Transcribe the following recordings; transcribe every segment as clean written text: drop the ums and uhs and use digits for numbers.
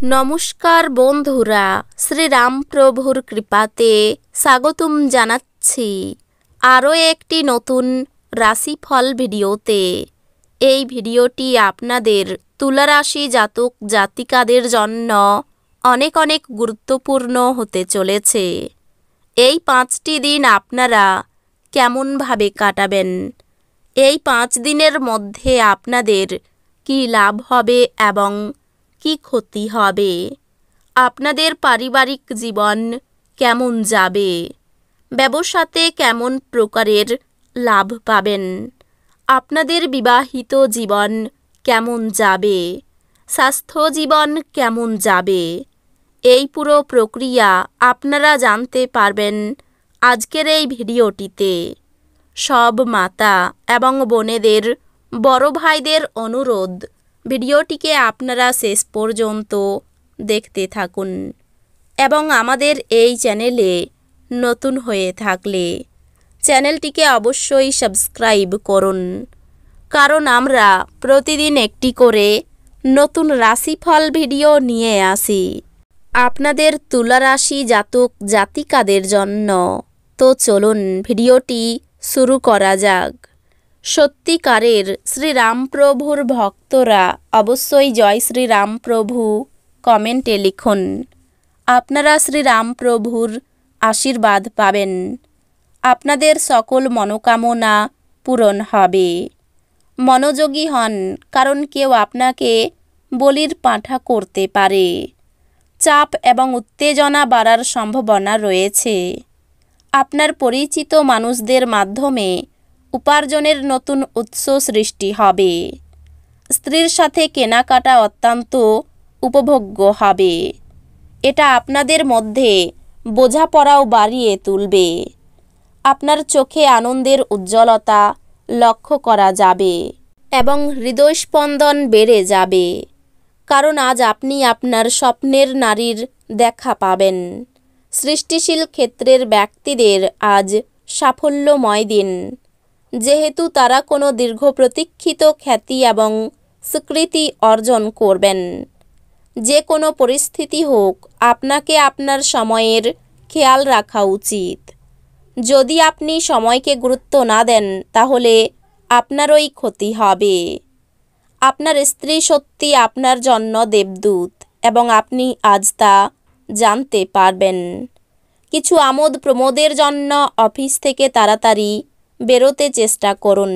নমস্কার বন্ধুরা, শ্রীরামপ্রভুর কৃপাতে স্বাগতম জানাচ্ছি আরও একটি নতুন রাশিফল ভিডিওতে। এই ভিডিওটি আপনাদের তুলা রাশি জাতক জাতিকাদের জন্য অনেক অনেক গুরুত্বপূর্ণ হতে চলেছে। এই 5টি দিন আপনারা কেমনভাবে কাটাবেন, এই 5 দিনের মধ্যে আপনাদের কি লাভ হবে এবং কি ক্ষতি হবে, আপনাদের পারিবারিক জীবন কেমন যাবে, ব্যবসাতে কেমন প্রকারের লাভ পাবেন, আপনাদের বিবাহিত জীবন কেমন যাবে, স্বাস্থ্য জীবন কেমন যাবে, এই পুরো প্রক্রিয়া আপনারা জানতে পারবেন আজকের এই ভিডিওটিতে। সব মাতা এবং বোনেদের, বড় ভাইদের অনুরোধ, ভিডিওটিকে আপনারা শেষ পর্যন্ত দেখতে থাকুন এবং আমাদের এই চ্যানেলে নতুন হয়ে থাকলে চ্যানেলটিকে অবশ্যই সাবস্ক্রাইব করুন, কারণ আমরা প্রতিদিন একটি করে নতুন রাশিফল ভিডিও নিয়ে আসি আপনাদের তুলা রাশি জাতক জাতিকাদের জন্য। তো চলুন ভিডিওটি শুরু করা যাক। সত্যিকারের শ্রীরামপ্রভুর ভক্তরা অবশ্যই জয় শ্রীরামপ্রভু কমেন্টে লিখুন। আপনারা শ্রীরামপ্রভুর আশীর্বাদ পাবেন, আপনাদের সকল মনোকামনা পূরণ হবে। মনোযোগী হন, কারণ কেউ আপনাকে বলির পাঁঠা করতে পারে। চাপ এবং উত্তেজনা বাড়ার সম্ভাবনা রয়েছে। আপনার পরিচিত মানুষদের মাধ্যমে উপার্জনের নতুন উৎস সৃষ্টি হবে। স্ত্রীর সাথে কেনাকাটা অত্যন্ত উপভোগ্য হবে। এটা আপনাদের মধ্যে বোঝাপড়াও বাড়িয়ে তুলবে। আপনার চোখে আনন্দের উজ্জ্বলতা লক্ষ্য করা যাবে এবং হৃদয়স্পন্দন বেড়ে যাবে, কারণ আজ আপনি আপনার স্বপ্নের নারীর দেখা পাবেন। সৃষ্টিশীল ক্ষেত্রের ব্যক্তিদের আজ সাফল্যময় দিন, যেহেতু তারা কোনো দীর্ঘ প্রতীক্ষিত খ্যাতি এবং স্বীকৃতি অর্জন করবেন। যে কোনো পরিস্থিতি হোক, আপনাকে আপনার সময়ের খেয়াল রাখা উচিত। যদি আপনি সময়কে গুরুত্ব না দেন, তাহলে আপনারই ক্ষতি হবে। আপনার স্ত্রী সত্যি আপনার জন্য দেবদূত এবং আপনি আজ তা জানতে পারবেন। কিছু আমোদ প্রমোদের জন্য অফিস থেকে তাড়াতাড়ি বেরোতে চেষ্টা করুন।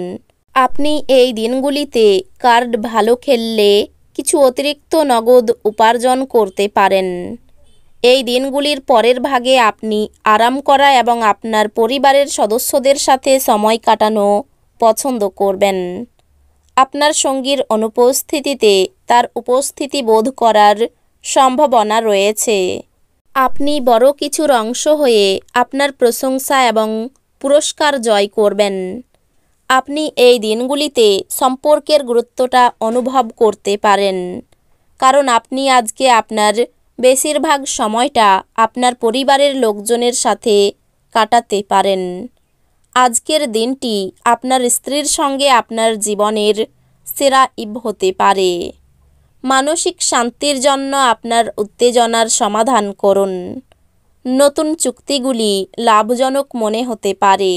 আপনি এই দিনগুলিতে কার্ড ভালো খেললে কিছু অতিরিক্ত নগদ উপার্জন করতে পারেন। এই দিনগুলির পরের ভাগে আপনি আরাম করা এবং আপনার পরিবারের সদস্যদের সাথে সময় কাটানো পছন্দ করবেন। আপনার সঙ্গীর অনুপস্থিতিতে তার উপস্থিতি বোধ করার সম্ভাবনা রয়েছে। আপনি বড় কিছুর অংশ হয়ে আপনার প্রশংসা এবং পুরস্কার জয় করবেন। আপনি এই দিনগুলিতে সম্পর্কের গুরুত্বটা অনুভব করতে পারেন, কারণ আপনি আজকে আপনার বেশিরভাগ সময়টা আপনার পরিবারের লোকজনের সাথে কাটাতে পারেন। আজকের দিনটি আপনার স্ত্রীর সঙ্গে আপনার জীবনের সেরা ঈদ হতে পারে। মানসিক শান্তির জন্য আপনার উত্তেজনার সমাধান করুন। নতুন চুক্তিগুলি লাভজনক মনে হতে পারে,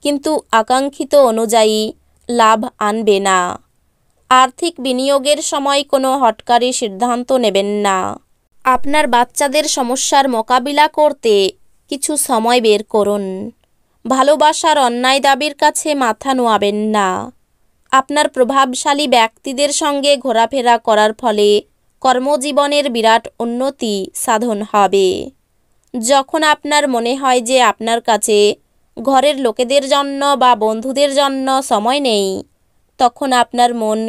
কিন্তু আকাঙ্ক্ষিত অনুযায়ী লাভ আনবে না। আর্থিক বিনিয়োগের সময় কোনো হঠকারী সিদ্ধান্ত নেবেন না। আপনার বাচ্চাদের সমস্যার মোকাবিলা করতে কিছু সময় বের করুন। ভালোবাসার অন্যায় দাবির কাছে মাথা নোয়াবেন না। আপনার প্রভাবশালী ব্যক্তিদের সঙ্গে ঘোরাফেরা করার ফলে কর্মজীবনের বিরাট উন্নতি সাধন হবে। যখন আপনার মনে হয় যে আপনার কাছে ঘরের লোকেদের জন্য বা বন্ধুদের জন্য সময় নেই, তখন আপনার মন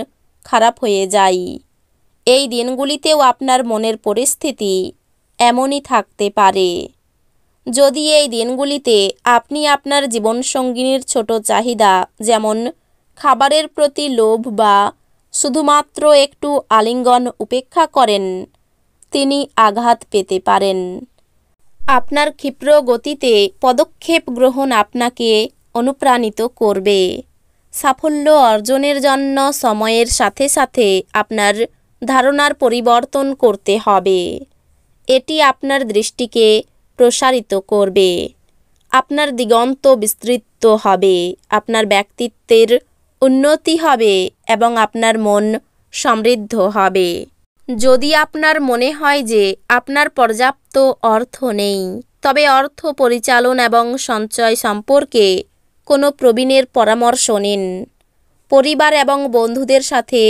খারাপ হয়ে যায়। এই দিনগুলিতেও আপনার মনের পরিস্থিতি এমনই থাকতে পারে। যদি এই দিনগুলিতে আপনি আপনার জীবনসঙ্গিনীর ছোট চাহিদা, যেমন খাবারের প্রতি লোভ বা শুধুমাত্র একটু আলিঙ্গন উপেক্ষা করেন, তিনি আঘাত পেতে পারেন। আপনার ক্ষিপ্র গতিতে পদক্ষেপ গ্রহণ আপনাকে অনুপ্রাণিত করবে। সাফল্য অর্জনের জন্য সময়ের সাথে সাথে আপনার ধারণার পরিবর্তন করতে হবে। এটি আপনার দৃষ্টিকে প্রসারিত করবে, আপনার দিগন্ত বিস্তৃত হবে, আপনার ব্যক্তিত্বের উন্নতি হবে এবং আপনার মন সমৃদ্ধ হবে। যদি আপনার মনে হয় যে আপনার পর্যাপ্ত অর্থ নেই, তবে অর্থ পরিচালন এবং সঞ্চয় সম্পর্কে কোনো প্রবীণের পরামর্শ নিন। পরিবার এবং বন্ধুদের সাথে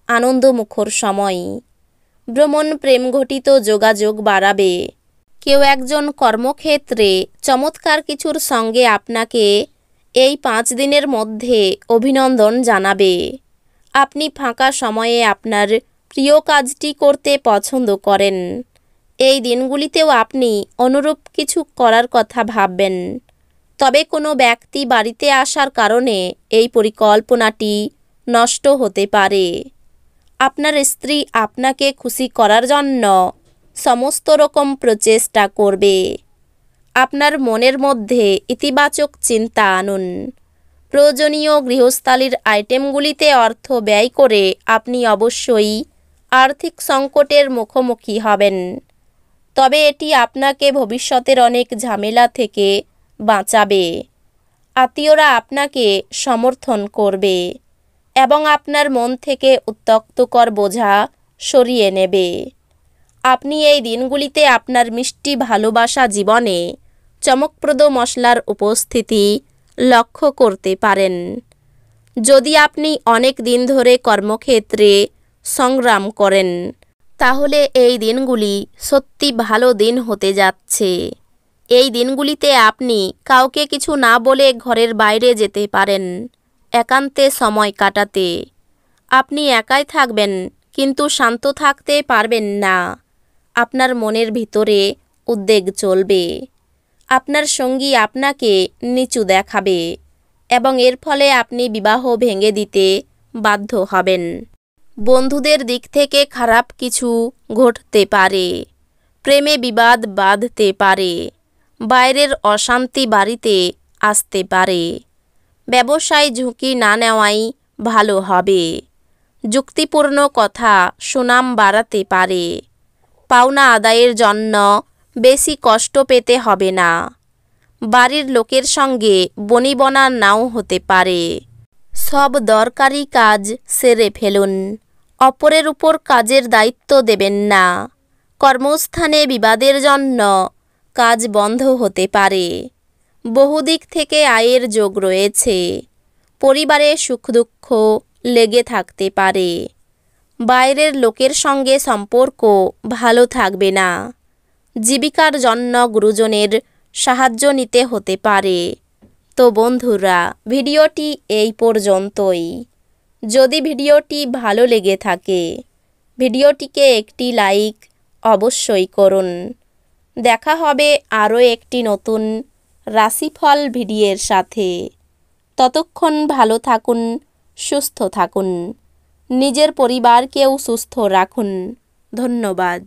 আনন্দমুখর সময়, ভ্রমণ প্রেমঘটিত যোগাযোগ বাড়াবে। কেউ একজন কর্মক্ষেত্রে চমৎকার কিছুর সঙ্গে আপনাকে এই 5 দিনের মধ্যে অভিনন্দন জানাবে। আপনি ফাঁকা সময়ে আপনার প্রিয় কাজটি করতে পছন্দ করেন। এই দিনগুলিতেও আপনি অনুরূপ কিছু করার কথা ভাববেন। তবে কোনো ব্যক্তি বাড়িতে আসার কারণে এই পরিকল্পনাটি নষ্ট হতে পারে। আপনার স্ত্রী আপনাকে খুশি করার জন্য সমস্ত রকম প্রচেষ্টা করবে। আপনার মনের মধ্যে ইতিবাচক চিন্তা আনুন। প্রয়োজনীয় গৃহস্থালির আইটেমগুলিতে অর্থ ব্যয় করে আপনি অবশ্যই আর্থিক সংকটের মুখোমুখি হবেন। তবে এটি আপনাকে ভবিষ্যতের অনেক ঝামেলা থেকে বাঁচাবে। আত্মীয়রা আপনাকে সমর্থন করবে এবং আপনার মন থেকে উত্ত্যক্তকর বোঝা সরিয়ে নেবে। আপনি এই দিনগুলিতে আপনার মিষ্টি ভালোবাসা জীবনে চমকপ্রদ মশলার উপস্থিতি লক্ষ্য করতে পারেন। যদি আপনি অনেক দিন ধরে কর্মক্ষেত্রে সংগ্রাম করেন, তাহলে এই দিনগুলি সত্যি ভালো দিন হতে যাচ্ছে। এই দিনগুলিতে আপনি কাউকে কিছু না বলে ঘরের বাইরে যেতে পারেন একান্তে সময় কাটাতে। আপনি একাই থাকবেন, কিন্তু শান্ত থাকতে পারবেন না। আপনার মনের ভিতরে উদ্বেগ চলবে। আপনার সঙ্গী আপনাকে নিচু দেখাবে এবং এর ফলে আপনি বিবাহ ভেঙে দিতে বাধ্য হবেন। বন্ধুদের দিক থেকে খারাপ কিছু ঘটতে পারে। প্রেমে বিবাদ বাঁধতে পারে। বাইরের অশান্তি বাড়িতে আসতে পারে। ব্যবসায় ঝুঁকি না নেওয়াই ভালো হবে। যুক্তিপূর্ণ কথা সুনাম বাড়াতে পারে। পাওনা আদায়ের জন্য বেশি কষ্ট পেতে হবে না। বাড়ির লোকের সঙ্গে বনিবনা নাও হতে পারে। সব দরকারি কাজ সেরে ফেলুন। অপরের উপর কাজের দায়িত্ব দেবেন না। কর্মস্থানে বিবাদের জন্য কাজ বন্ধ হতে পারে। বহুদিক থেকে আয়ের যোগ রয়েছে। পরিবারে সুখ দুঃখ লেগে থাকতে পারে। বাইরের লোকের সঙ্গে সম্পর্ক ভালো থাকবে না। জীবিকার জন্য গুরুজনের সাহায্য নিতে হতে পারে। তো বন্ধুরা, ভিডিওটি এই পর্যন্তই। যদি ভিডিওটি ভালো লেগে থাকে, ভিডিওটিকে একটি লাইক অবশ্যই করুন। দেখা হবে আরও একটি নতুন রাশিফল ভিডিওর সাথে। ততক্ষণ ভালো থাকুন, সুস্থ থাকুন, নিজের পরিবারকেও সুস্থ রাখুন। ধন্যবাদ।